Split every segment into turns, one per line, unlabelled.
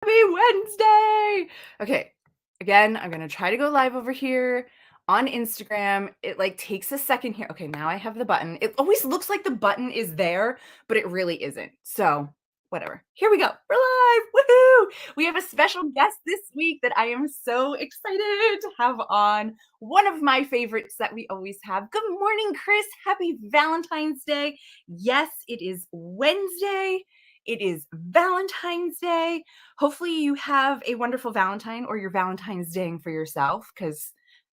Happy Wednesday. Okay. Again, I'm going to try to go live over here on Instagram. It like takes a second here. Okay, now I have the button. It always looks like the button is there, but it really isn't. So, whatever. Here we go. We're live. Woohoo! We have a special guest this week that I am so excited to have on. One of my favorites that we always have. Good morning, Chris. Happy Valentine's Day. Yes, it is Wednesday. It is Valentine's Day. Hopefully you have a wonderful Valentine or your Valentine's Day for yourself, because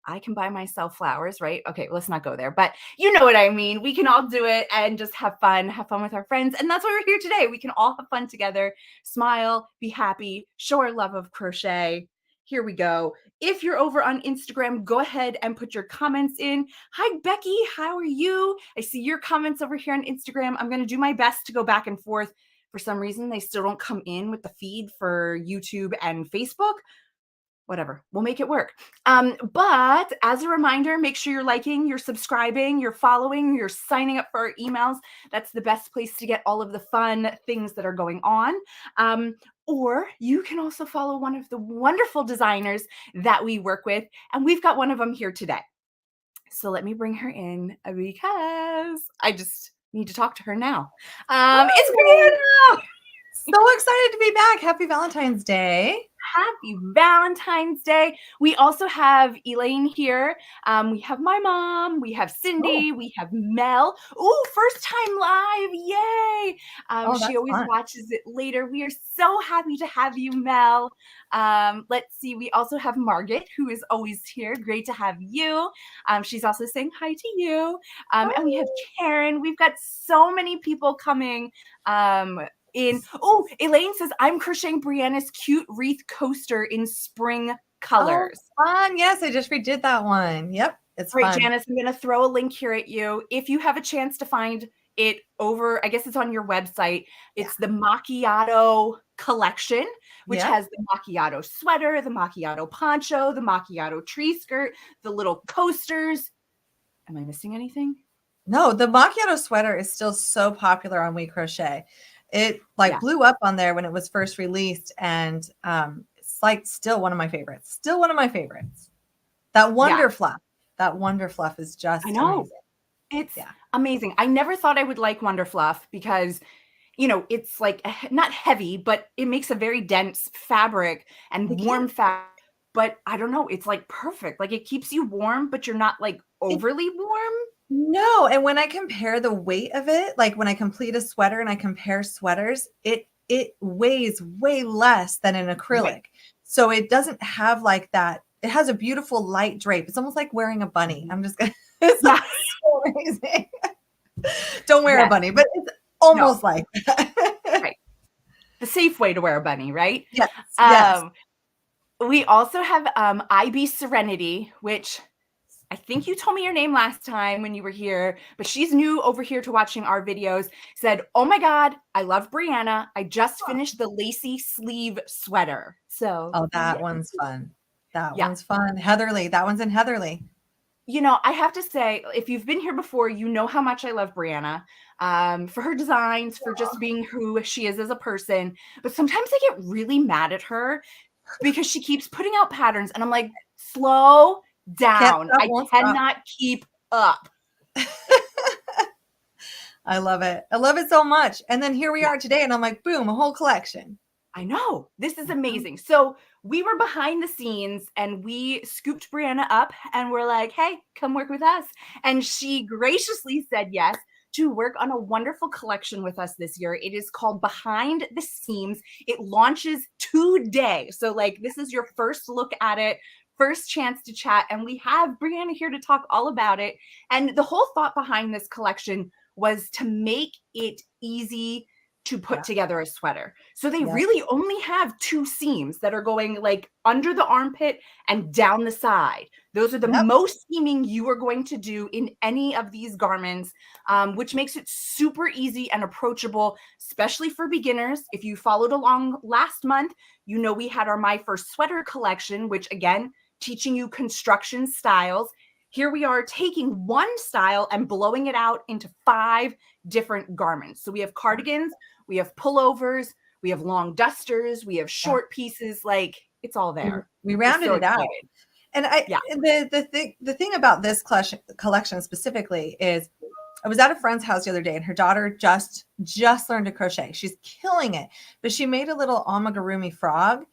I can buy myself flowers, right? Okay, let's not go there, but you know what I mean. We can all do it and just have fun with our friends. And that's why we're here today. We can all have fun together, smile, be happy, show our love of crochet. Here we go. If you're over on Instagram, go ahead and put your comments in. Hi, Becky. How are you? I see your comments over here on Instagram. I'm going to do my best to go back and forth. For some reason, they still don't come in with the feed for YouTube and Facebook. Whatever, we'll make it work. But as a reminder, make sure you're liking, you're subscribing, you're following, you're signing up for our emails. That's the best place to get all of the fun things that are going on. Or you can also follow one of the wonderful designers that we work with, and we've got one of them here today. So let me bring her in because I just need to talk to her now. It's Briana.
So excited to be back. Happy Valentine's Day.
Happy Valentine's Day. We also have Elaine here. We have my mom. We have Cindy. We have Mel. Ooh, first time live. Yay. She always watches it later. We are so happy to have you, Mel. Let's see. We also have Margaret, who is always here. Great to have you. She's also saying hi to you. And we have Karen. We've got so many people coming. Elaine says, I'm crocheting Brianna's cute wreath coaster in spring colors.
Oh, fun. Yes, I just redid that one. Yep, it's
fun. Janice, I'm going to throw a link here at you. If you have a chance to find it over, I guess it's on your website. It's the Macchiato collection, which has the Macchiato sweater, the Macchiato poncho, the Macchiato tree skirt, the little coasters. Am I missing anything?
No, the Macchiato sweater is still so popular on WeCrochet. It blew up on there when it was first released, and it's like still one of my favorites. Still one of my favorites. That Wonder Fluff. That Wonder Fluff is just amazing.
It's amazing. I never thought I would like Wonder Fluff because, you know, it's like not heavy, but it makes a very dense fabric and warm fabric. But I don't know, it's like perfect. Like it keeps you warm, but you're not like overly warm.
No, and when I compare the weight of it, like when I complete a sweater and I compare sweaters, it weighs way less than an acrylic. Right. So it doesn't have like that. It has a beautiful light drape. It's almost like wearing a bunny. I'm just gonna it's so amazing. Don't wear a bunny, but it's almost like that.
Right. The safe way to wear a bunny, right?
Yes. Yes.
We also have IB Serenity, which I think you told me your name last time when you were here, but she's new over here to watching our videos. Said, oh my God, I love Briana. I just finished the lacy sleeve sweater. So
that one's fun. That one's fun. Heatherly. That one's in Heatherly.
You know, I have to say, if you've been here before, you know how much I love Briana for her designs, for just being who she is as a person. But sometimes I get really mad at her because she keeps putting out patterns and I'm like, slow down. I cannot keep up.
I love it. I love it so much. And then here we are today and I'm like, boom, a whole collection.
I know. This is amazing. So we were behind the scenes and we scooped Briana up and we're like, hey, come work with us. And she graciously said yes to work on a wonderful collection with us this year. It is called Behind the Seams. It launches today. So like, this is your first look at it. First chance to chat, and we have Briana here to talk all about it. And the whole thought behind this collection was to make it easy to put together a sweater. So they really only have two seams that are going like under the armpit and down the side. Those are the most seaming you are going to do in any of these garments, which makes it super easy and approachable, especially for beginners. If you followed along last month, you know we had our My First Sweater collection, which again, teaching you construction styles. Here we are taking one style and blowing it out into 5 different garments. So we have cardigans, we have pullovers, we have long dusters, we have
Yeah.
short pieces, like it's all there.
We
We're
rounded
so
it out.
excited.
And
Yeah.
the thing about this collection specifically is I was at a friend's house the other day and her daughter just learned to crochet. She's killing it. But she made a little amigurumi frog.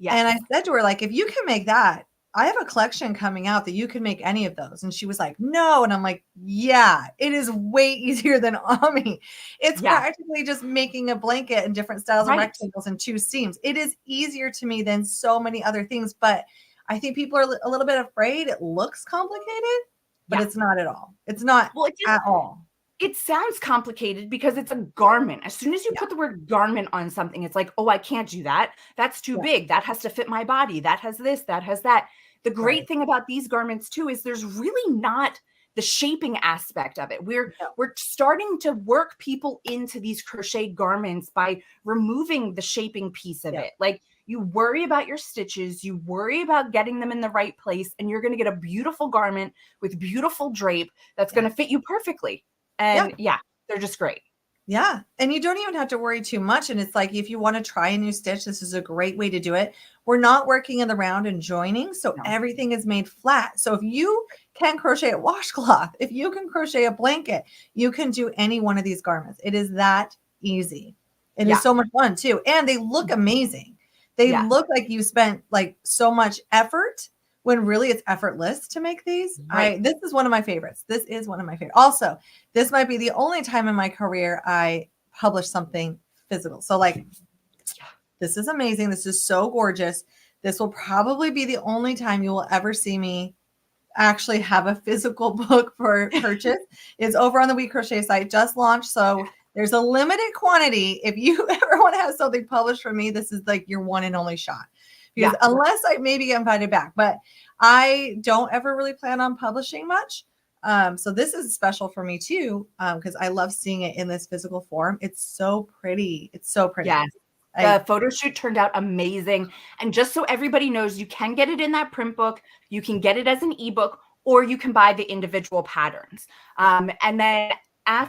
And I
Yes.
said to her, like, if you can make that, I have a collection coming out that you can make any of those. And she was like, no. And I'm like, yeah, it is way easier than Ami. It's
Yeah.
practically just making a blanket in different styles of
Right.
rectangles and 2 seams. It is easier to me than so many other things. But I think people are a little bit afraid. It looks complicated, but
Yeah.
it's not at all. It's not
Well,
at all.
it sounds complicated because it's a garment. As soon as you
Yeah.
put the word garment on something, it's like, oh, I can't do that. That's too
Yeah.
big. That has to fit my body. That has this, that has that. The great
Right.
thing about these garments too is there's really not the shaping aspect of it. We're
No.
starting to work people into these crochet garments by removing the shaping piece of
Yeah.
it. Like you worry about your stitches, you worry about getting them in the right place, and you're going to get a beautiful garment with beautiful drape that's
Yeah.
going to fit you perfectly.
Yeah.
And yeah, they're just great.
Yeah. And you don't even have to worry too much. And it's like, if you want to try a new stitch, this is a great way to do it. We're not working in the round and joining. So
No.
everything is made flat. So if you can crochet a washcloth, if you can crochet a blanket, you can do any one of these garments. It is that easy. It is so much fun too. And they look amazing. They look like you spent like so much effort when really it's effortless to make these.
Right.
This is one of my favorites. This is one of my favorites. Also, this might be the only time in my career I publish something physical. So like, this is amazing. This is so gorgeous. This will probably be the only time you will ever see me actually have a physical book for purchase. It's over on the WeCrochet site, just launched. So there's a limited quantity. If you ever want to have something published from me, this is like your one and only shot. Because unless I maybe get invited back, but I don't ever really plan on publishing much. So this is special for me too, because I love seeing it in this physical form. It's so pretty. It's so pretty.
Yes. The photo shoot turned out amazing. And just so everybody knows, you can get it in that print book. You can get it as an ebook, or you can buy the individual patterns. And then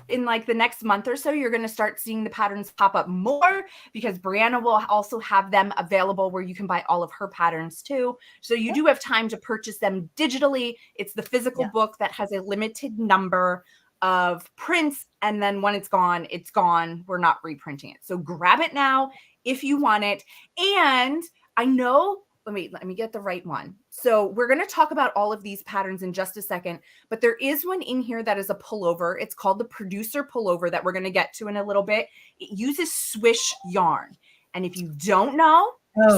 in like the next month or so, you're going to start seeing the patterns pop up more because Briana will also have them available where you can buy all of her patterns too. So you do have time to purchase them digitally. It's the physical book that has a limited number of prints, and then when it's gone, it's gone. We're not reprinting it. So grab it now if you want it. And I know, let me get the right one. So we're going to talk about all of these patterns in just a second, but there is one in here that is a pullover. It's called the producer pullover that we're going to get to in a little bit. It uses Swish yarn. And if you don't know,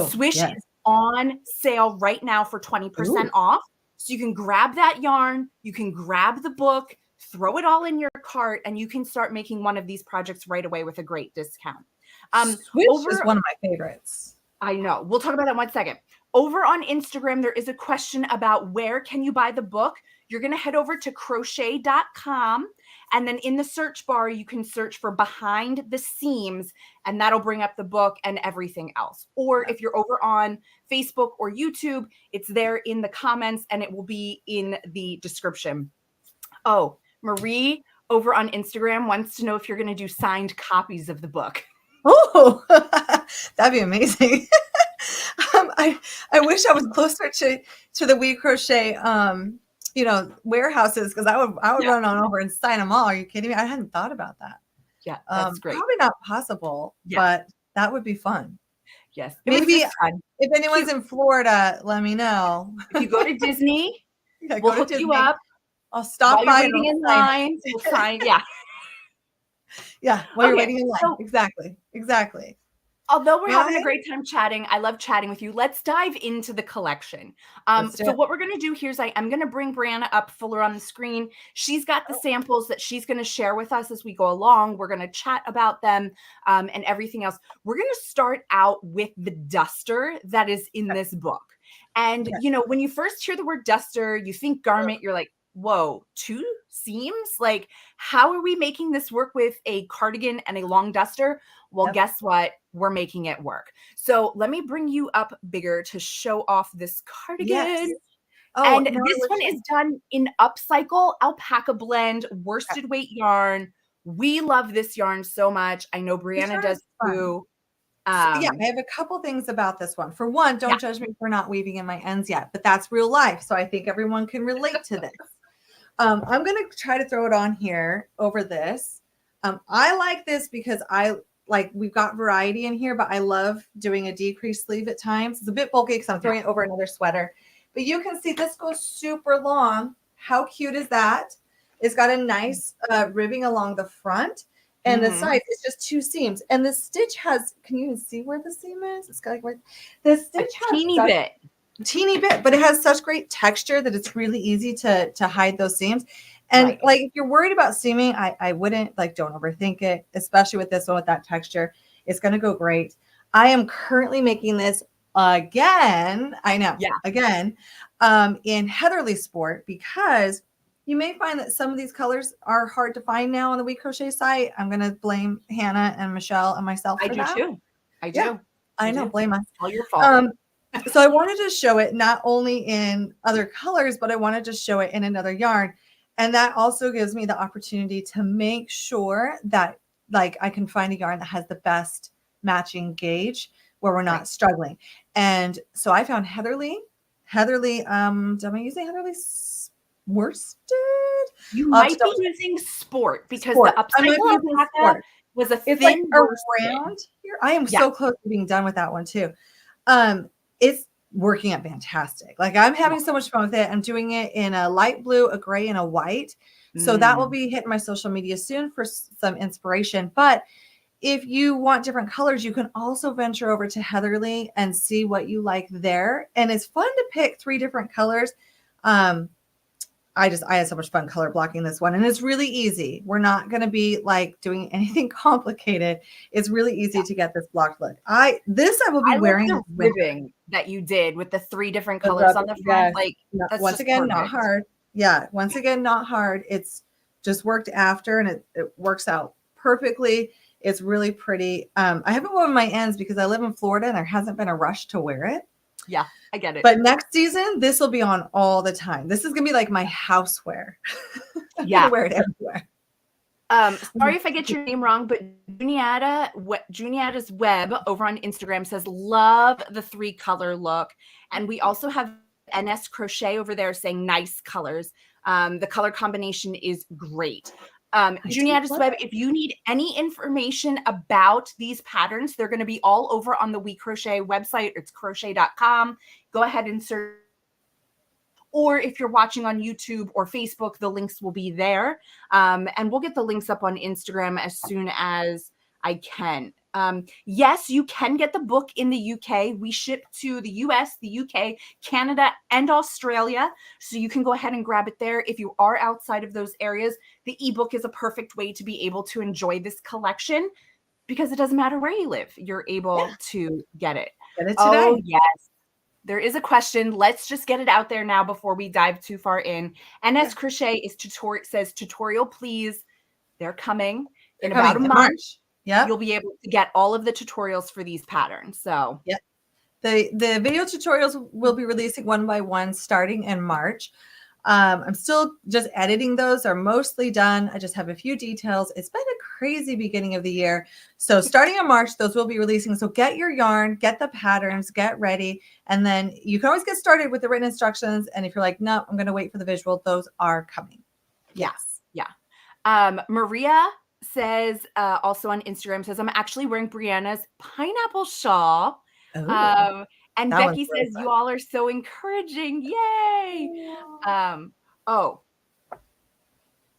Swish is on sale right now for 20% off. So you can grab that yarn, you can grab the book, throw it all in your cart, and you can start making one of these projects right away with a great discount.
Swish is one of my favorites.
I know. We'll talk about that in 1 second. Over on Instagram, there is a question about where can you buy the book. You're going to head over to crochet.com. And then in the search bar, you can search for Behind the Seams, and that'll bring up the book and everything else. Or if you're over on Facebook or YouTube, it's there in the comments and it will be in the description. Oh, Marie over on Instagram wants to know if you're going to do signed copies of the book.
Oh, that'd be amazing. I wish I was closer to the WeCrochet, warehouses, because I would run on over and sign them all. Are you kidding me? I hadn't thought about that.
Yeah, that's great.
Probably not possible, but that would be fun.
Yes,
maybe if anyone's in Florida, let me know.
If you go to Disney, we'll hook you up.
I'll stop by
waiting in line. We'll sign. Yeah.
Yeah, while you're waiting in line. So, exactly.
Although we're having a great time chatting, I love chatting with you. Let's dive into the collection. So what we're going to do here is I'm going to bring Briana up fuller on the screen. She's got the samples that she's going to share with us as we go along. We're going to chat about them and everything else. We're going to start out with the duster that is in this book. And, when you first hear the word duster, you think garment, you're like, whoa, 2 seams? Like, how are we making this work with a cardigan and a long duster? Well, guess what? We're making it work. So let me bring you up bigger to show off this cardigan.
Yes.
And this one is done in upcycle alpaca blend, worsted weight yarn. We love this yarn so much. I know Briana does too.
Yeah, I have a couple things about this one. For one, don't judge me for not weaving in my ends yet, but that's real life. So I think everyone can relate to this. I'm going to try to throw it on here over this. I like this because we've got variety in here, but I love doing a decreased sleeve at times. It's a bit bulky because I'm throwing it over another sweater, but you can see this goes super long. How cute is that? It's got a nice ribbing along the front. And the sides, it's just 2 seams. And the stitch has, can you even see where the seam is? It's got like, the stitch has teeny bit, but it has such great texture that it's really easy to hide those seams. And like, if you're worried about seaming, I wouldn't, like, don't overthink it, especially with this one, with that texture. It's going to go great. I am currently making this again. I know. Yeah. Again, in Heatherly Sport, because you may find that some of these colors are hard to find now on the WeCrochet site. I'm going to blame Hannah and Michelle and myself for that. I do too. I do. Yeah, I know. Blame us. All your fault. So I wanted to show it not only in other colors, but I wanted to show it in another yarn. And that also gives me the opportunity to make sure that, like, I can find a yarn that has the best matching gauge where we're not struggling. And so I found Heatherly, am I using Heatherly worsted?
You might be using Sport because the upcycle alpaca was a thin
around here. I am so close to being done with that one too. It's working out fantastic. Like, I'm having so much fun with it. I'm doing it in a light blue, a gray, and a white. So that will be hitting my social media soon for some inspiration. But if you want different colors, you can also venture over to Heatherly and see what you like there. And it's fun to pick 3 different colors. I had so much fun color blocking this one, and it's really easy. We're not going to be like doing anything complicated. It's really easy to get this blocked look. I will be wearing
the ribbing that you did with the 3 different colors on the front. Like, that's
once again, not hard. Yeah. Once again, not hard. It's just worked after, and it works out perfectly. It's really pretty. I haven't woven my ends because I live in Florida and there hasn't been a rush to wear it.
Yeah, I get it.
But next season, this will be on all the time. This is going to be like my houseware. I'm going to wear it everywhere.
Sorry if I get your name wrong, but Juniata's Web over on Instagram says, love the 3 color look. And we also have NS Crochet over there saying nice colors. The color combination is great. Juniata's Web, if you need any information about these patterns, they're going to be all over on the WeCrochet website. It's crochet.com. Go ahead and search. Or if you're watching on YouTube or Facebook, the links will be there. And we'll get the links up on Instagram as soon as I can. Yes, you can get the book in the UK. We ship to the US, the UK, Canada, and Australia. So you can go ahead and grab it there. If you are outside of those areas, the ebook is a perfect way to be able to enjoy this collection because it doesn't matter where you live. You're able to get it.
Get it today.
Oh, yes. There is a question. Let's just get it out there now before we dive too far in. NS Crochet says tutorial, please. They're coming in about a month.
Yeah,
you'll be able to get all of the tutorials for these patterns. So
the video tutorials will be releasing one by one starting in March. I'm still just editing those. They're mostly done. I just have a few details. It's been a crazy beginning of the year. So starting in March, those will be releasing. So get your yarn, get the patterns, get ready. And then you can always get started with the written instructions. And if you're like, no, I'm going to wait for the visual, those are coming. Yes.
Yeah. Maria says, also on Instagram, says, I'm actually wearing Brianna's pineapple shawl. And Becky says, you all are so encouraging. Yay.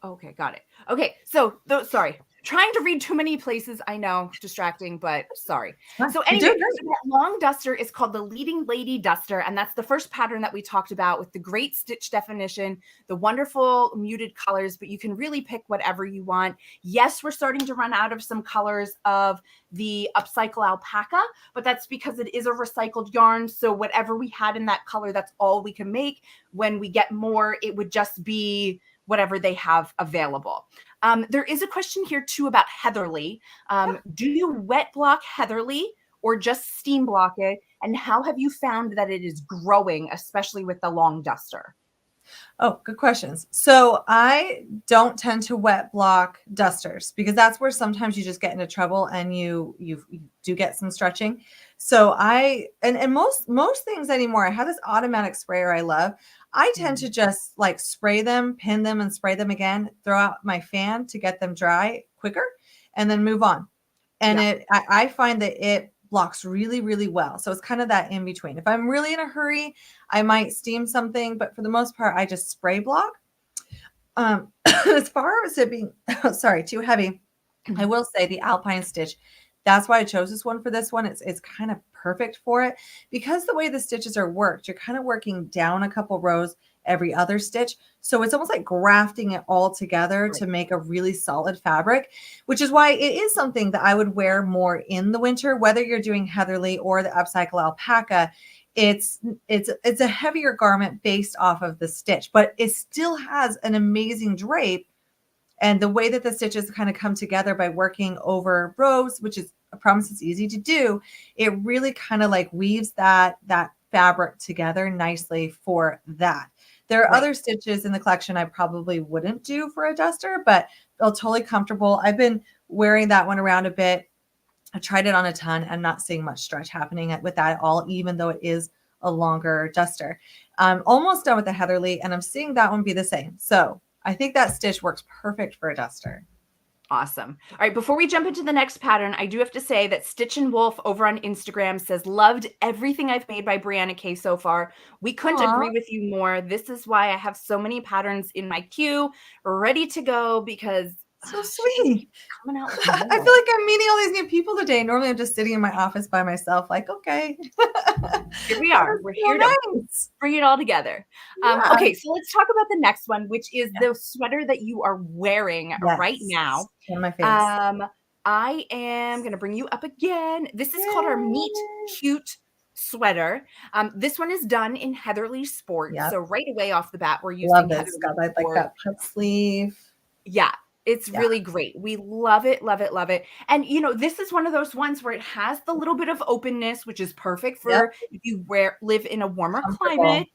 Okay, got it. Okay, so sorry. Trying to read too many places. I know, distracting, but sorry. So anyway, so that long duster is called the Leading Lady Duster, and that's the first pattern that we talked about with the great stitch definition, the wonderful muted colors, but you can really pick whatever you want. Yes, we're starting to run out of some colors of the upcycle alpaca, but that's because it is a recycled yarn. So whatever we had in that color, that's all we can make. When we get more, it would just be whatever they have available. There is a question here too about Heatherly. Do you wet block Heatherly or just steam block it? And how have you found that it is growing, especially with the long duster?
Oh, good questions. So I don't tend to wet block dusters because that's where sometimes you just get into trouble and you do get some stretching. So and most things anymore, I have this automatic sprayer I love. I tend
Mm.
to just like spray them, pin them, and spray them again, throw out my fan to get them dry quicker, and then move on. And
Yeah.
I find that it blocks really, really well. So it's kind of that in between. If I'm really in a hurry, I might steam something, but for the most part, I just spray block. As far as it being, sorry, too heavy, I will say the Alpine stitch. That's why I chose this one for this one. It's kind of perfect for it because the way the stitches are worked, you're kind of working down a couple rows every other stitch. So it's almost like grafting it all together
Right.
to make a really solid fabric, which is why it is something that I would wear more in the winter, whether you're doing Heatherly or the upcycle alpaca. It's a heavier garment based off of the stitch, but it still has an amazing drape, and the way that the stitches kind of come together by working over rows, which is, I promise it's easy to do, it really kind of like weaves that fabric together nicely for that. There are
Right.
other stitches in the collection I probably wouldn't do for a duster, but they're totally comfortable. I've been wearing that one around a bit. I tried it on a ton. I'm not seeing much stretch happening with that at all, even though it is a longer duster. I'm almost done with the Heatherly, and I'm seeing that one be the same. So I think that stitch works perfect for a duster.
Awesome. All right, before we jump into the next pattern, I do have to say that Stitch and Wolf over on Instagram says, loved everything I've made by Briana K so far. We couldn't
Aw,
agree with you more. This is why I have so many patterns in my queue ready to go because
so
she just
sweet.
keeps coming out with
I
more.
feel like I'm meeting all these new people today. Normally I'm just sitting in my office by myself, like, okay.
Here we
That
are.
is
We're
so
here to
nice.
bring it all together.
Yeah.
Okay, so let's talk about the next one, which is
Yeah.
the sweater that you are wearing right
Yes.
now.
One of my faves.
Um, I am going to bring you up again. This is called our Meet
Yay.
Cute sweater. This one is done in Heatherly Sport.
Yep.
So right away off the bat, we're
Love
using
this.
Heatherly
Got like
Sport.
that puff sleeve.
Yeah, it's
Yeah.
really great. We love it, love it, love it. And this is one of those ones where it has the little bit of openness, which is perfect
Yep.
for if you live in a warmer
Comfortable.
climate.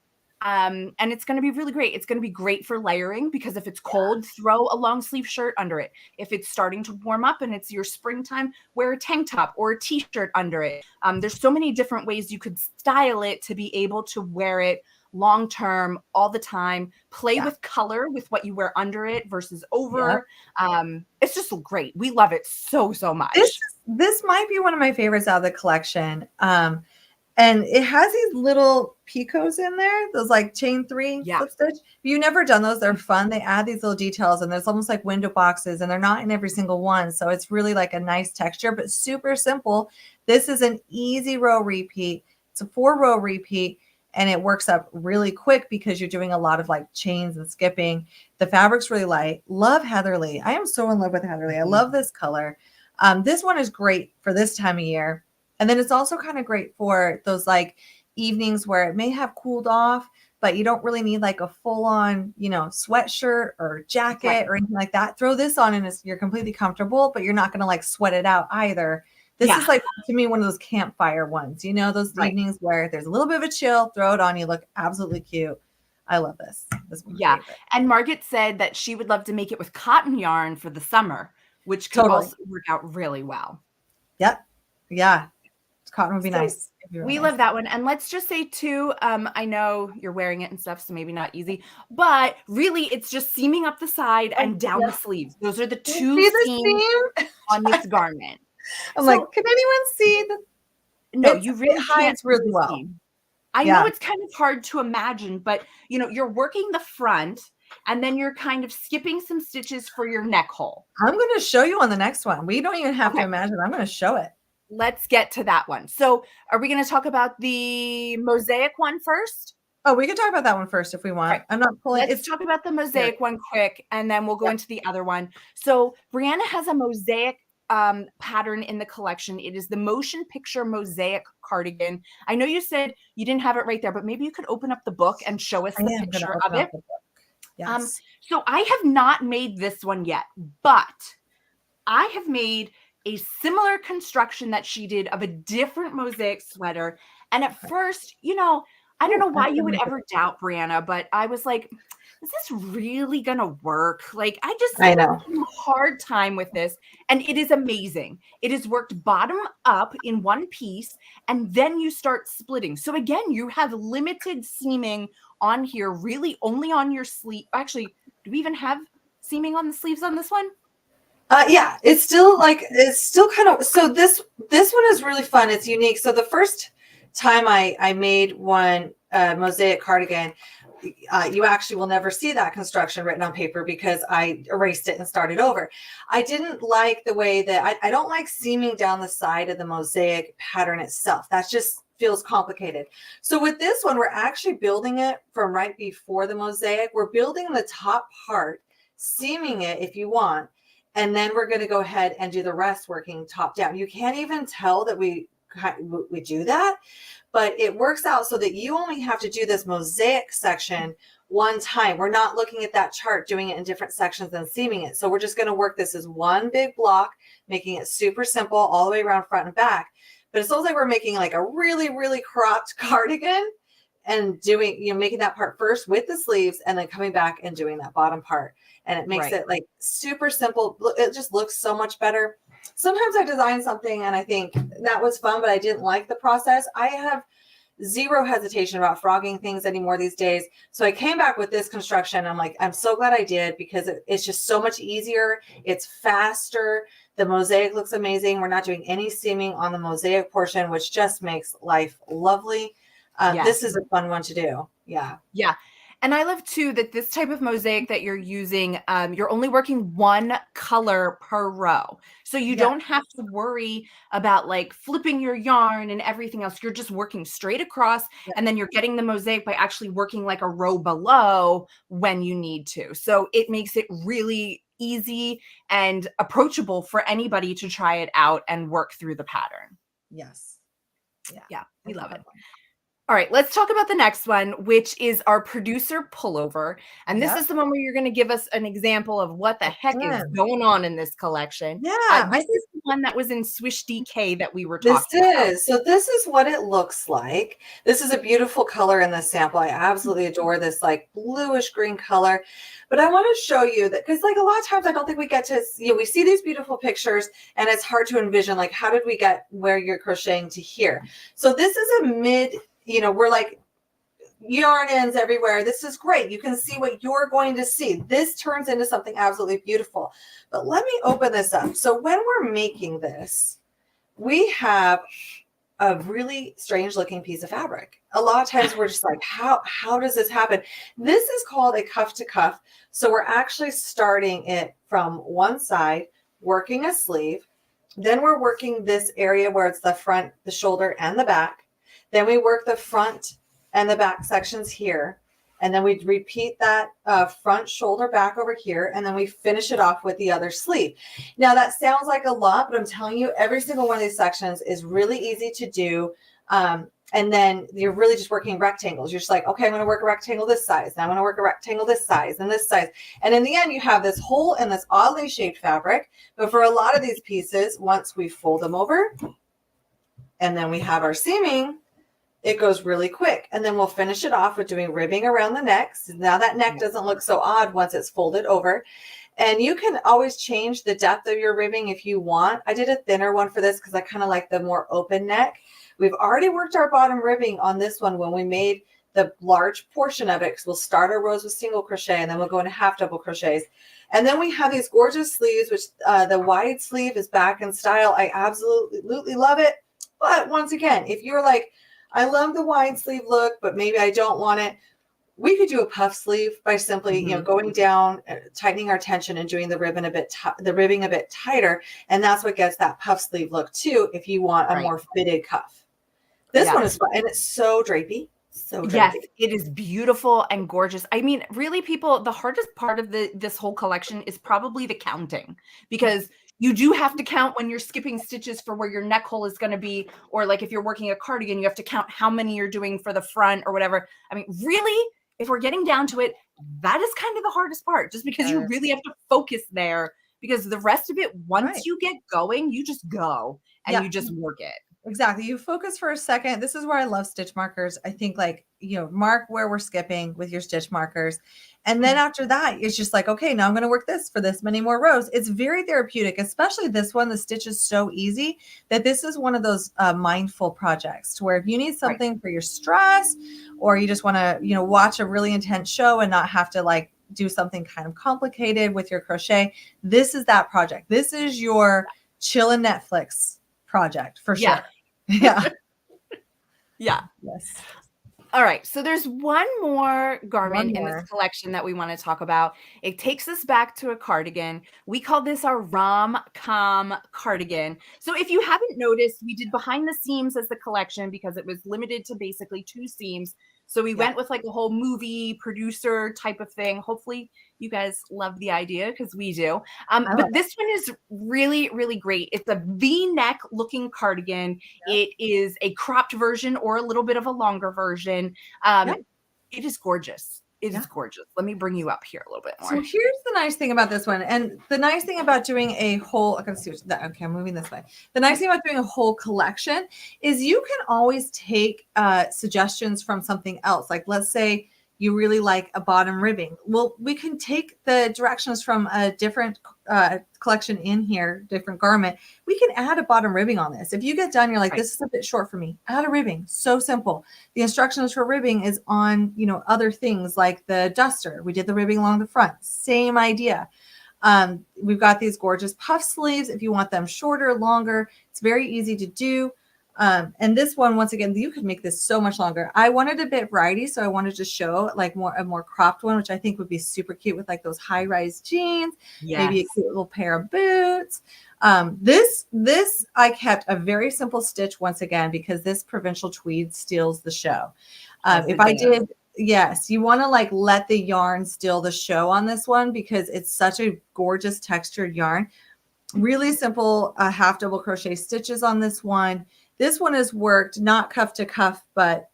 And it's going to be really great. It's going to be great for layering because if it's
Yeah.
cold, throw a long sleeve shirt under it. If it's starting to warm up and it's your springtime, wear a tank top or a t-shirt under it. There's so many different ways you could style it to be able to wear it long term, all the time. Play
Yeah.
with color with what you wear under it versus
Yep.
over. It's just great. We love it so, so
This
much.
this might be one of my favorites out of the collection. And it has these little picots in there, those like chain 3
Yeah.
slip stitch. If you've never done those, they're fun. They add these little details, and there's almost like window boxes, and they're not in every single one. So it's really like a nice texture, but super simple. This is an easy row repeat. It's a 4-row repeat, and it works up really quick because you're doing a lot of like chains and skipping. The fabric's really light. Love Heatherly. I am so in love with Heatherly. I
Mhm.
love this color. This one is great for this time of year. And then it's also kind of great for those like evenings where it may have cooled off, but you don't really need like a full on, sweatshirt or
Right.
jacket or anything like that. Throw this on and you're completely comfortable, but you're not going to like sweat it out either. This
Yeah.
is like to me one of those campfire ones, those
Right.
evenings where there's a little bit of a chill, throw it on, you look absolutely cute. I love this. This is my
Yeah.
favorite.
And Margaret said that she would love to make it with cotton yarn for the summer, which could
Totally.
also work out really well.
Yep. Yeah. Cotton would be
So
nice. It'd be really
we
nice.
love that one. And let's just say too, I know you're wearing it and stuff, so maybe not easy, but really it's just seaming up the side
Oh,
and down
yeah.
the sleeves. Those are the
You
two
see the
seams
seam?
on this garment.
I'm like,
So
can anyone see that?
no,
It
you really can't
hides
see
really
the
well.
seam. I know
Yeah.
it's kind of hard to imagine, but you're working the front and then you're kind of skipping some stitches for your neck hole.
I'm going to show you on the next one. We don't even have to
Okay,
imagine. I'm going to show it.
let's get to that one. So, are we going to talk about the mosaic one first?
Oh, we can talk about that one first if we want.
Okay.
I'm not pulling.
Let's
It's
talk about the
here.
mosaic one quick, and then we'll go
Yeah.
into the other one. So, Briana has a mosaic pattern in the collection. It is the motion picture mosaic cardigan. I know you said you didn't have it right there, but maybe you could open up the book and show us
I
the
am going to
picture of
open up
it.
the book.
Um,
Yes.
so I have not made this one yet, but I have made a similar construction that she did of a different mosaic sweater. And at first, I don't
Ooh,
know
I'm
why you would
gonna-
ever doubt Brianna, but I was like, is this really gonna work? Like, I just
I
am
know.
having a hard time with this. And it is amazing. It is worked bottom up in one piece, and then you start splitting. So again, you have limited seaming on here, really only on your sleeve. Actually, do we even have seaming on the sleeves on this one?
Yeah, it's still kind of, so this one is really fun. It's unique. So the first time I made one mosaic cardigan, you actually will never see that construction written on paper because I erased it and started over. I didn't like the way that I don't like seaming down the side of the mosaic pattern itself. That just feels complicated. So with this one, we're actually building it from right before the mosaic. We're building the top part, seaming it if you want, and then we're going to go ahead and do the rest working top down. You can't even tell that we do that, but it works out so that you only have to do this mosaic section one time. We're not looking at that chart, doing it in different sections and seaming it. So we're just going to work this as one big block, making it super simple all the way around front and back. But it's almost like we're making like a really, really cropped cardigan and doing, making that part first with the sleeves and then coming back and doing that bottom part. And it makes it like super simple. It just looks so much better. Sometimes I design something and I think that was fun, but I didn't like the process. I have zero hesitation about frogging things anymore these days. So I came back with this construction. I'm like, I'm so glad I did because it's just so much easier. It's faster. The mosaic looks amazing. We're not doing any seaming on the mosaic portion, which just makes life lovely. This is a fun one to do. Yeah.
Yeah. And I love too that this type of mosaic that you're using, you're only working one color per row. So you don't have to worry about like flipping your yarn and everything else. You're just working straight across, and then you're getting the mosaic by actually working like a row below when you need to. So it makes it really easy and approachable for anybody to try it out and work through the pattern.
Yes.
Yeah, we love it. All right, let's talk about the next one, which is our producer pullover. And this is the one where you're going to give us an example of what the heck is going on in this collection.
Yeah.
This is the one that was in Swish DK that we were talking about.
So this is what it looks like. This is a beautiful color in this sample. I absolutely adore this like bluish green color. But I want to show you that because like a lot of times I don't think we get to, we see these beautiful pictures and it's hard to envision like how did we get where you're crocheting to here. So this is a mid, we're like yarn ends everywhere. This is great. You can see what you're going to see. This turns into something absolutely beautiful. But let me open this up. So when we're making this, we have a really strange looking piece of fabric. A lot of times we're just like, how does this happen? This is called a cuff to cuff. So we're actually starting it from one side, working a sleeve. Then we're working this area where it's the front, the shoulder, and the back. Then we work the front and the back sections here. And then we repeat that front shoulder back over here. And then we finish it off with the other sleeve. Now that sounds like a lot, but I'm telling you, every single one of these sections is really easy to do. And then you're really just working rectangles. You're just like, okay, I'm going to work a rectangle this size. Now I'm going to work a rectangle this size and this size. And in the end, you have this hole in this oddly shaped fabric. But for a lot of these pieces, once we fold them over and then we have our seaming, it goes really quick. And then we'll finish it off with doing ribbing around the neck. So now that neck doesn't look so odd once it's folded over. And you can always change the depth of your ribbing if you want. I did a thinner one for this because I kind of like the more open neck. We've already worked our bottom ribbing on this one when we made the large portion of it, because we'll start our rows with single crochet and then we'll go into half double crochets. And then we have these gorgeous sleeves, which the wide sleeve is back in style. I absolutely love it. But once again, if you're like, I love the wide sleeve look, but maybe I don't want it, we could do a puff sleeve by simply, going down, tightening our tension and doing the ribbing a bit tighter. And that's what gets that puff sleeve look too, if you want a more fitted cuff. This one is fun, and it's so drapey. So drapey.
Yes, it is beautiful and gorgeous. I mean, really, people, the hardest part of this whole collection is probably the counting, because you do have to count when you're skipping stitches for where your neck hole is going to be, or like if you're working a cardigan, you have to count how many you're doing for the front or whatever. I mean, really, if we're getting down to it, that is kind of the hardest part, just because you really have to focus there, because the rest of it, once you get going, you just go and you just work it.
Exactly. You focus for a second. This is where I love stitch markers. I think like, mark where we're skipping with your stitch markers. And then after that, it's just like, okay, now I'm going to work this for this many more rows. It's very therapeutic, especially this one. The stitch is so easy that this is one of those mindful projects to where if you need
Right.
something for your stress, or you just want to, watch a really intense show and not have to like do something kind of complicated with your crochet, this is that project. This is your chill and Netflix project for
Yeah.
sure. Yeah.
Yeah.
Yes.
All right, so there's one more
One
garment in this
more.
collection that we want to talk about. It takes us back to a cardigan. We call this our rom-com cardigan. So if you haven't noticed, we did behind the seams as the collection because it was limited to basically 2 seams. So we
Yeah.
went with like a whole movie producer type of thing. Hopefully you guys love the idea because we do.
I love
But this one is really, really great. It's a V-neck looking cardigan.
it.
It is a cropped version or a little bit of a longer version.
Yep.
It is gorgeous. It
Yeah.
is gorgeous. Let me bring you up here a little bit
So
more.
here's the nice thing about this one. And the nice thing about doing a whole, I gotta see what, okay, I'm moving this way. The nice thing about doing a whole collection is you can always take suggestions from something else. Like let's say you really like a bottom ribbing. Well, we can take the directions from a different collection in here, different garment. We can add a bottom ribbing on this. If you get done, you're like,
Right.
this is a bit short for me. Add a ribbing. So simple. The instructions for ribbing is on, other things like the duster. We did the ribbing along the front. Same idea. We've got these gorgeous puff sleeves. If you want them shorter, longer, it's very easy to do. And this one, once again, you could make this so much longer. I wanted a bit variety, so I wanted to show like a more cropped one, which I think would be super cute with like those high-rise jeans, maybe a
Yes.
cute little pair of boots. This I kept a very simple stitch once again because this provincial tweed steals the show.
Yes,
If
it
I
does.
did, yes, you want to like let the yarn steal the show on this one because it's such a gorgeous textured yarn. Really simple half double crochet stitches on this one. This one is worked not cuff to cuff, but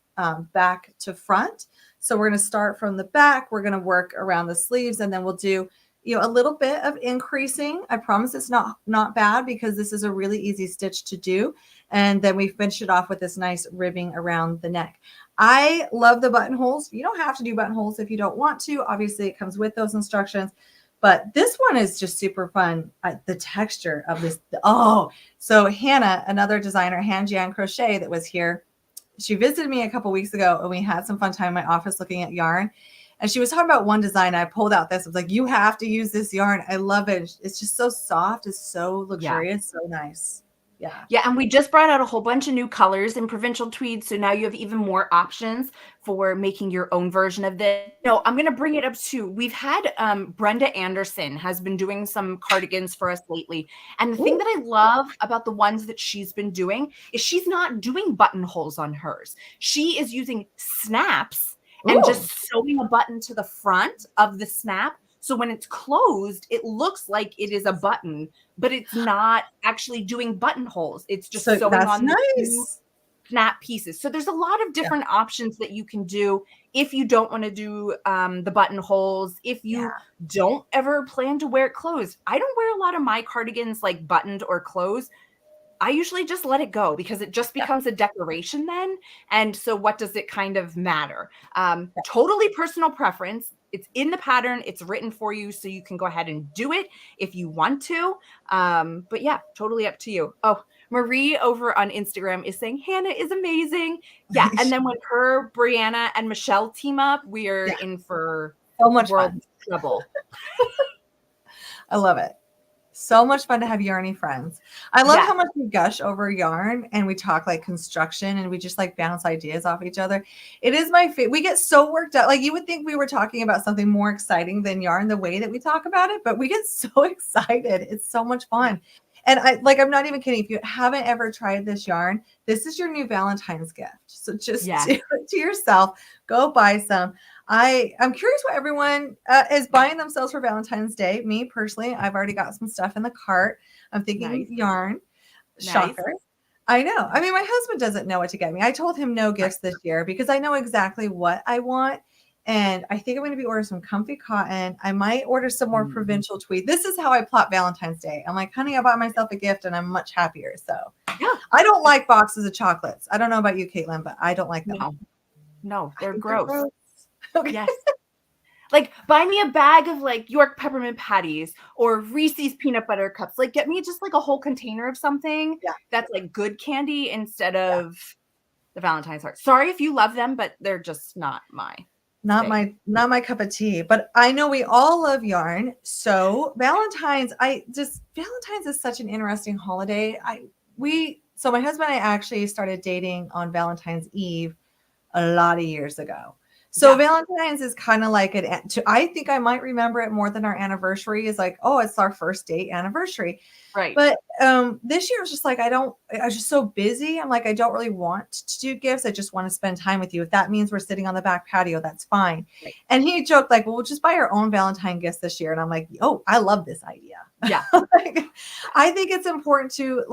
back to front. So we're going to start from the back. We're going to work around the sleeves, and then we'll do, a little bit of increasing. I promise it's not bad because this is a really easy stitch to do. And then we finish it off with this nice ribbing around the neck. I love the buttonholes. You don't have to do buttonholes if you don't want to. Obviously, it comes with those instructions. But this one is just super fun. The texture of this. Oh, so Hannah, another designer, Han Jian Crochet that was here, she visited me a couple weeks ago and we had some fun time in my office looking at yarn. And she was talking about one design. I pulled out this. I was like, you have to use this yarn. I love it. It's just so soft. It's so luxurious. So nice. Yeah.
Yeah, and we just brought out a whole bunch of new colors in provincial tweed, so now you have even more options for making your own version of this. I'm going to bring it up too. We've had Brenda Anderson has been doing some cardigans for us lately, and the thing that I love about the ones that she's been doing is she's not doing buttonholes on hers. She is using snaps and just sewing a button to the front of the snap. So when it's closed, it looks like it is a button, but it's not actually doing buttonholes. It's just
So
sewing
that's
on the two
nice.
snap pieces. So there's a lot of different options that you can do if you don't want to do the buttonholes, if you don't ever plan to wear it closed. I don't wear a lot of my cardigans like buttoned or closed. I usually just let it go because it just becomes a decoration then. And so what does it kind of matter? Totally personal preference. It's in the pattern. It's written for you. So you can go ahead and do it if you want to. But yeah, totally up to you. Oh, Marie over on Instagram is saying Hannah is amazing. Yeah. And then when her, Briana, and Michelle team up, we are in for
so much
world
fun.
trouble.
I love it. So much fun to have yarny friends. I love how much we gush over yarn and we talk like construction and we just like bounce ideas off each other. It is my favorite. We get so worked out. Like you would think we were talking about something more exciting than yarn, the way that we talk about it, but we get so excited. It's so much fun. And I'm not even kidding. If you haven't ever tried this yarn, this is your new Valentine's gift. So just do it to yourself. Go buy some. I'm curious what everyone is buying themselves for Valentine's Day. Me personally, I've already got some stuff in the cart. I'm thinking yarn. Shocker. I know. I mean, my husband doesn't know what to get me. I told him no gifts this year because I know exactly what I want. And I think I'm going to be ordering some comfy cotton. I might order some more provincial tweed. This is how I plot Valentine's Day. I'm like, honey, I bought myself a gift and I'm much happier. So
Yeah.
I don't like boxes of chocolates. I don't know about you, Katelyn, but I don't like them.
No, they're gross.
Okay.
Yes. Like, buy me a bag of like York peppermint patties or Reese's peanut butter cups. Like, get me just like a whole container of something that's like good candy instead of the Valentine's heart. Sorry if you love them, but they're just not my
not my cup of tea. But I know we all love yarn. So Valentine's is such an interesting holiday. So my husband and I actually started dating on Valentine's Eve a lot of years ago. So Valentine's is kind of like I think I might remember it more than our anniversary is like, oh, it's our first date anniversary.
Right.
But this year was just like, I was just so busy. I'm like, I don't really want to do gifts. I just want to spend time with you. If that means we're sitting on the back patio, that's fine. Right. And he joked like, well, we'll just buy our own Valentine gifts this year. And I'm like, oh, I love this idea.
Yeah.
Like, I think it's important to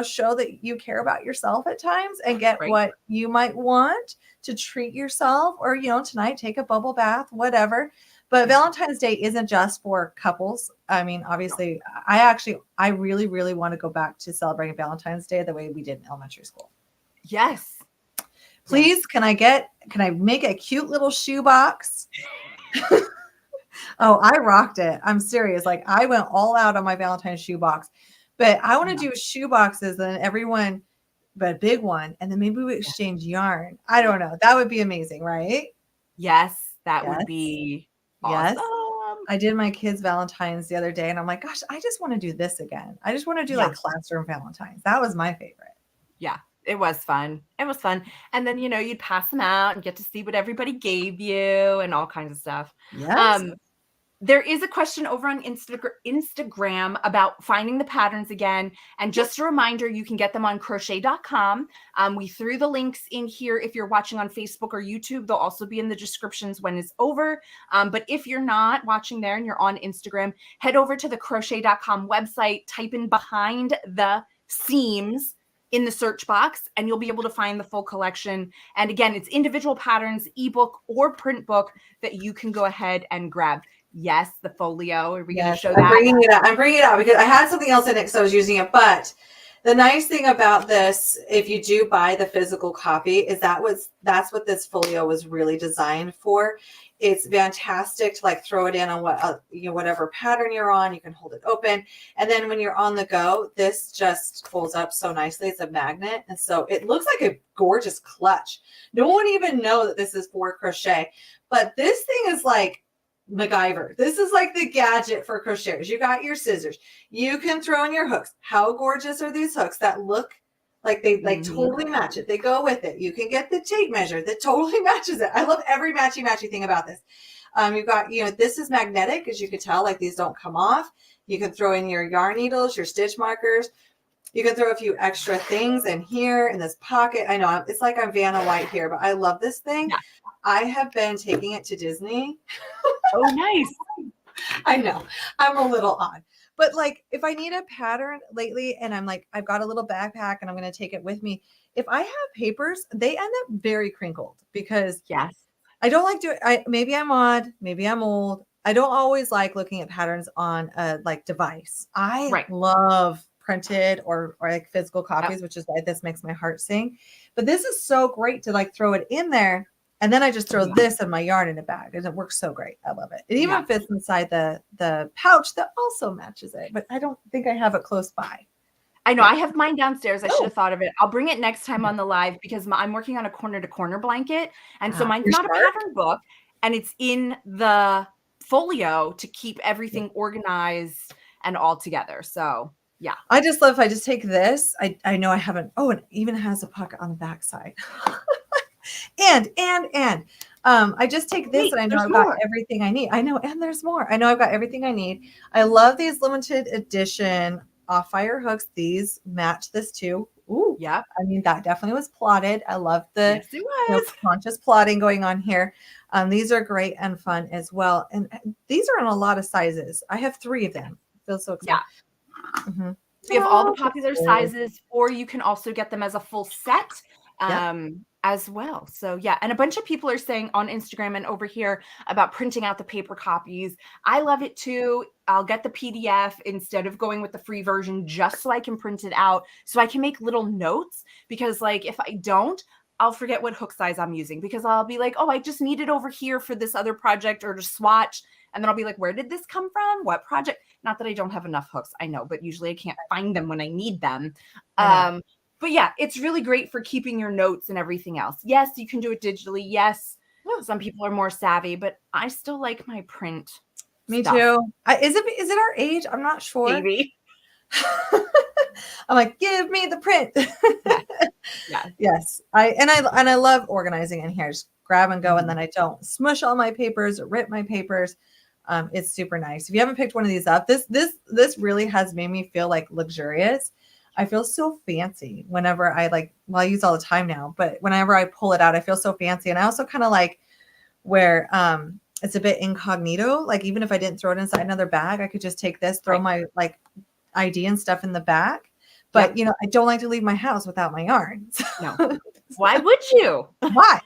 show that you care about yourself at times and get what you might want to treat yourself or, tonight, take a bubble bath, whatever. But Valentine's Day isn't just for couples. I mean, obviously, I really, really want to go back to celebrating Valentine's Day the way we did in elementary school.
Yes.
Please, can I make a cute little shoebox? Oh, I rocked it. I'm serious. Like I went all out on my Valentine's shoebox. But I want to do shoe boxes and everyone, but a big one. And then maybe we exchange yarn. I don't know. That would be amazing, right?
Yes, that would be awesome.
I did my kids' Valentine's the other day and I'm like, gosh, I just want to do this again. I just want to do like classroom Valentine's. That was my favorite.
Yeah, it was fun. It was fun. And then, you'd pass them out and get to see what everybody gave you and all kinds of stuff.
Yes.
There is a question over on Instagram about finding the patterns again. And just a reminder, you can get them on crochet.com. We threw the links in here. If you're watching on Facebook or YouTube, they'll also be in the descriptions when it's over. But if you're not watching there and you're on Instagram, head over to the crochet.com website, type in behind the seams in the search box, and you'll be able to find the full collection. And again, it's individual patterns, ebook or print book that you can go ahead and grab. Yes, the folio. Are we going to show that?
I'm bringing it out because I had something else in it because I was using it. But the nice thing about this, if you do buy the physical copy, is that's what this folio was really designed for. It's fantastic to like throw it in on whatever pattern you're on. You can hold it open, and then when you're on the go, this just folds up so nicely. It's a magnet, and so it looks like a gorgeous clutch. No one even know that this is for crochet, but this thing is like MacGyver. This is like the gadget for crocheters. You got your scissors. You can throw in your hooks. How gorgeous are these hooks that look like they totally match it? They go with it. You can get the tape measure that totally matches it. I love every matchy thing about this. You've got, this is magnetic, as you can tell, like these don't come off. You can throw in your yarn needles, your stitch markers. You can throw a few extra things in here in this pocket. I know it's like I'm Vanna White here, but I love this thing. Yeah. I have been taking it to Disney.
Oh, nice.
I know. I'm a little odd. But like if I need a pattern lately and I'm like, I've got a little backpack and I'm going to take it with me. If I have papers, they end up very crinkled because I don't like doing maybe I'm odd, maybe I'm old. I don't always like looking at patterns on a device. I love printed or like physical copies, which is why this makes my heart sing. But this is so great to like throw it in there. And then I just throw this and my yarn in a bag, and it works so great. I love it. It even fits inside the pouch that also matches it, but I don't think I have it close by.
I know. I have mine downstairs. I should have thought of it. I'll bring it next time on the live because I'm working on a corner-to-corner blanket, and so mine's not a pattern book, and it's in the folio to keep everything organized and all together. So yeah.
I just love if I just take this. I know I haven't. Oh, it even has a pocket on the back side. And I just take this and I know I've got everything I need. I know, and there's more. I know I've got everything I need. I love these limited edition off-fire hooks. These match this too. Ooh, yeah. I mean, that definitely was plotted. I love the conscious plotting going on here. These are great and fun as well. And these are in a lot of sizes. I have 3 of them. I feel so excited.
Yeah. Mm-hmm. So you have all the popular sizes, or you can also get them as a full set. as well. So yeah, and a bunch of people are saying on Instagram and over here about printing out the paper copies. I love it too. I'll get the PDF instead of going with the free version just so I can print it out so I can make little notes, because like if I don't, I'll forget what hook size I'm using, because I'll be like, oh, I just need it over here for this other project or to swatch. And then I'll be like, where did this come from? What project? Not that I don't have enough hooks, I know, but usually I can't find them when I need them.
I know.
But yeah, it's really great for keeping your notes and everything else. Yes, you can do it digitally. Yes, some people are more savvy, but I still like my print.
Me
stuff.
too. Is it our age? I'm not sure.
Maybe.
I'm like, give me the print.
Yeah.
Yes. I love organizing in here. Just grab and go, and then I don't smush all my papers or rip my papers. It's super nice. If you haven't picked one of these up, this really has made me feel like luxurious. I feel so fancy whenever I use all the time now, but whenever I pull it out, I feel so fancy. And I also kind of like where it's a bit incognito. Like even if I didn't throw it inside another bag, I could just take this, throw my like ID and stuff in the back. But I don't like to leave my house without my yarn.
No. Why would you?
Why?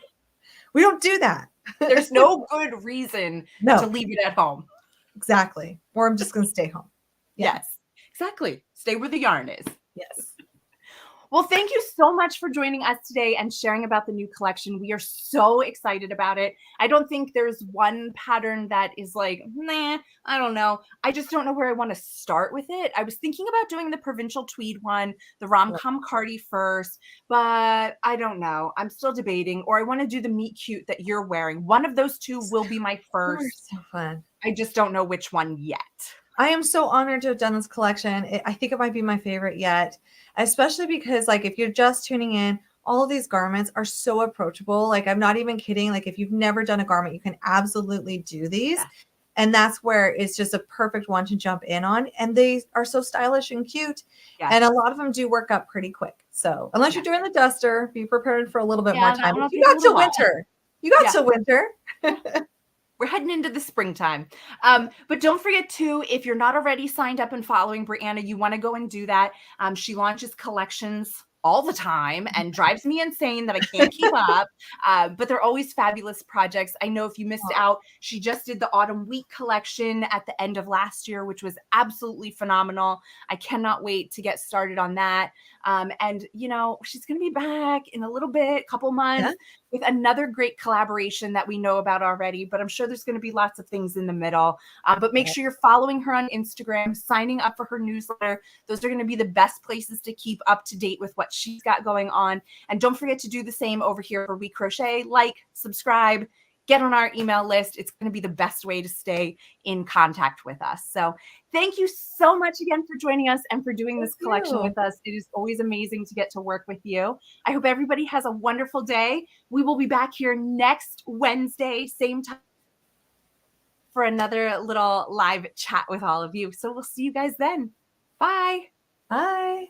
We don't do that.
There's no good reason to leave it at home.
Exactly. Or I'm just going to stay home.
Yes, exactly. Stay where the yarn is.
Yes.
Well, thank you so much for joining us today and sharing about the new collection. We are so excited about it. I don't think there's one pattern that is like, nah, I don't know. I just don't know where I want to start with it. I was thinking about doing the provincial tweed one, the rom-com cardi first, but I don't know. I'm still debating, or I want to do the meet cute that you're wearing. One of those two will be my first.
So fun.
I just don't know which one yet.
I am so honored to have done this collection. I think it might be my favorite yet, especially because like if you're just tuning in, all of these garments are so approachable. Like I'm not even kidding. Like if you've never done a garment, you can absolutely do these. Yeah. And that's where it's just a perfect one to jump in on. And they are so stylish and cute. Yes. And a lot of them do work up pretty quick. So unless you're doing the duster, be prepared for a little bit more time. You got till winter. You got till winter.
We're heading into the springtime. But don't forget to, if you're not already signed up and following Briana, you want to go and do that. She launches collections all the time and drives me insane that I can't keep up. But they're always fabulous projects. I know if you missed out, she just did the Autumn Week collection at the end of last year, which was absolutely phenomenal. I cannot wait to get started on that. And, she's going to be back in a little bit, couple months, with another great collaboration that we know about already. But I'm sure there's going to be lots of things in the middle. But make sure you're following her on Instagram, signing up for her newsletter. Those are going to be the best places to keep up to date with what she's got going on. And don't forget to do the same over here for WeCrochet. Like, subscribe, get on our email list. It's going to be the best way to stay in contact with us. So thank you so much again for joining us and for doing this collection with us. It is always amazing to get to work with you. I hope everybody has a wonderful day. We will be back here next Wednesday, same time, for another little live chat with all of you. So we'll see you guys then. Bye.
Bye.